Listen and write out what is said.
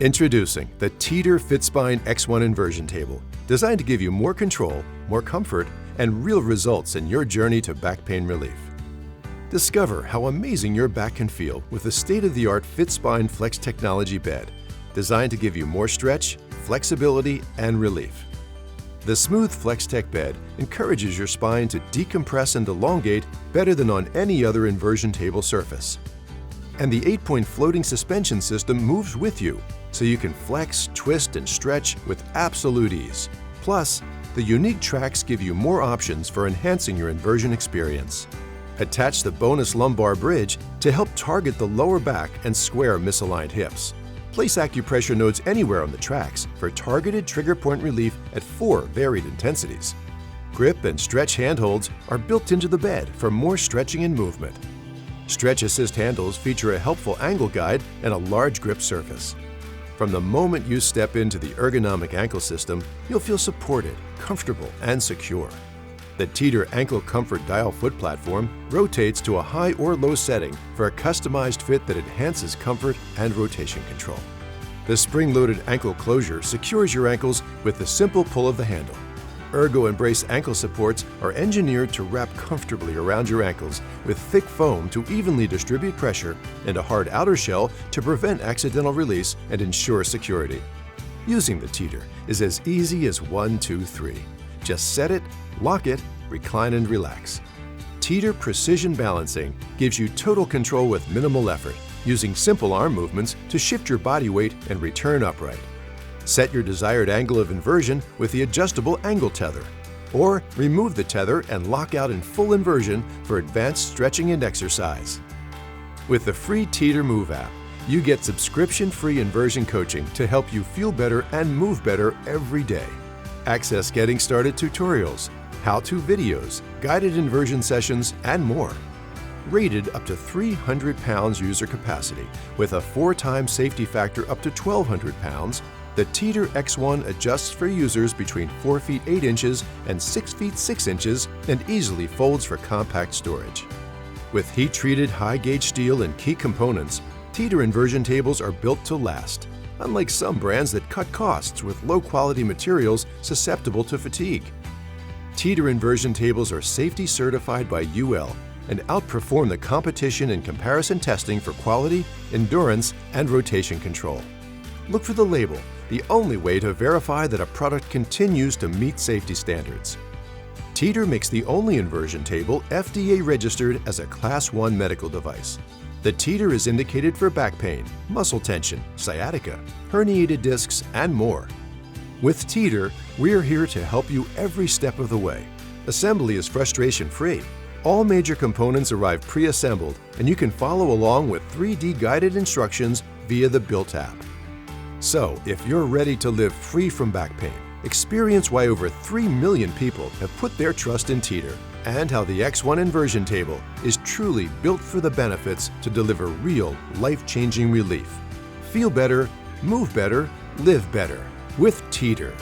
Introducing the Teeter FitSpine X1 Inversion Table, designed to give you more control, more comfort, and real results in your journey to back pain relief. Discover how amazing your back can feel with the state-of-the-art FitSpine Flex Technology bed, designed to give you more stretch, flexibility, and relief. The smooth FlexTech bed encourages your spine to decompress and elongate better than on any other inversion table surface. And the 8-point floating suspension system moves with you, so you can flex, twist, and stretch with absolute ease. Plus, the unique tracks give you more options for enhancing your inversion experience. Attach the bonus lumbar bridge to help target the lower back and square misaligned hips. Place acupressure nodes anywhere on the tracks for targeted trigger point relief at 4 varied intensities. Grip and stretch handholds are built into the bed for more stretching and movement. Stretch assist handles feature a helpful angle guide and a large grip surface. From the moment you step into the ergonomic ankle system, you'll feel supported, comfortable, and secure. The Teeter Ankle Comfort Dial foot platform rotates to a high or low setting for a customized fit that enhances comfort and rotation control. The spring-loaded ankle closure secures your ankles with the simple pull of the handle. Ergo Embrace ankle supports are engineered to wrap comfortably around your ankles with thick foam to evenly distribute pressure and a hard outer shell to prevent accidental release and ensure security. Using the Teeter is as easy as 1, 2, 3. Just set it, lock it, recline, and relax. Teeter Precision Balancing gives you total control with minimal effort, using simple arm movements to shift your body weight and return upright. Set your desired angle of inversion with the adjustable angle tether, or remove the tether and lock out in full inversion for advanced stretching and exercise. With the free Teeter Move app, you get subscription-free inversion coaching to help you feel better and move better every day. Access getting started tutorials, how-to videos, guided inversion sessions, and more. Rated up to 300 pounds user capacity with a 4-time safety factor up to 1,200 pounds, the Teeter X1 adjusts for users between 4 feet 8 inches and 6 feet 6 inches and easily folds for compact storage. With heat-treated high-gauge steel and key components, Teeter inversion tables are built to last, unlike some brands that cut costs with low-quality materials susceptible to fatigue. Teeter inversion tables are safety certified by UL and outperform the competition in comparison testing for quality, endurance, and rotation control. Look for the label, the only way to verify that a product continues to meet safety standards. Teeter makes the only inversion table FDA-registered as a Class 1 medical device. The Teeter is indicated for back pain, muscle tension, sciatica, herniated discs, and more. With Teeter, we're here to help you every step of the way. Assembly is frustration-free. All major components arrive pre-assembled, and you can follow along with 3D guided instructions via the Built app. So, if you're ready to live free from back pain, experience why over 3 million people have put their trust in Teeter, and how the X1 inversion table is truly built for the benefits to deliver real, life-changing relief. Feel better, move better, live better with Teeter.